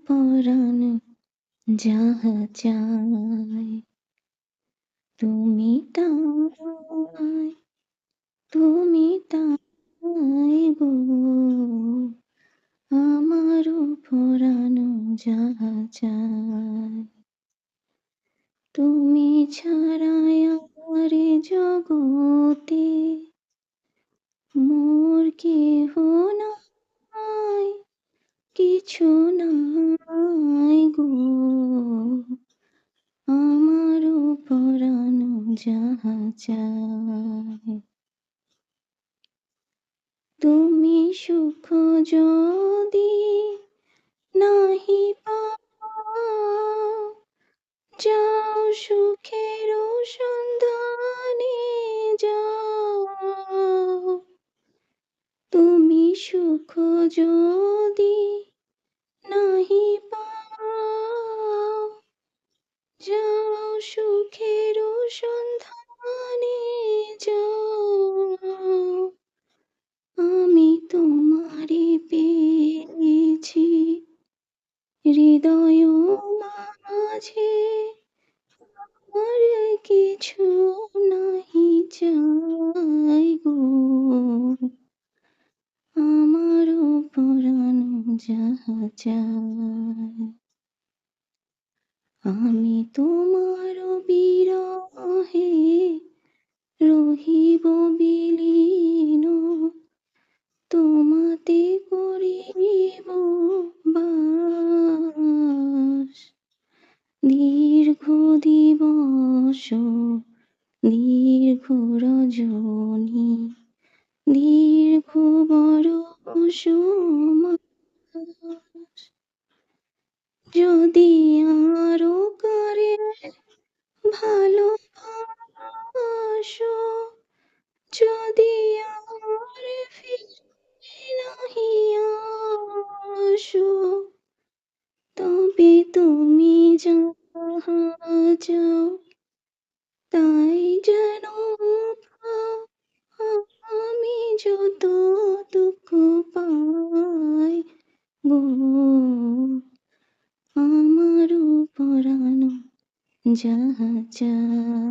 পরাণ যাহা চায় তুমি তাই, তুমি তাই গো। আমারও পরাণ যাহা চায় তুমি ছাড়াই আমার জগতে মোর কেহ নাই, কিছু নাই গো। আমারও পরাণ যাহা চায় তুমি সুখ যদি নাহি পাও, যাও সুখের সন্ধানে যাও। তুমি সুখ যদি নাহি পাও, যাও সুখের সন্ধানে যাও। আমি তোমারে পেয়েছি হৃদয় মাঝে, আর কিছু নাহি চাই গো। আমারও পরাণ যাহা চায় আমি তোমার বিরহে রহিব বিলীন, তোমাতে করিব বাস। দীর্ঘ দিবস দীর্ঘ রজনী, দীর্ঘ বরষ মাস। যদি আরো করে ভালোবাসো, যদি আর ফিরে নাহি আসো, তবে তুমি যাহা চাও তাই যেন পাও। আমি যত দুঃখ পাই গো, আমারও পরাণ যাহা চায়।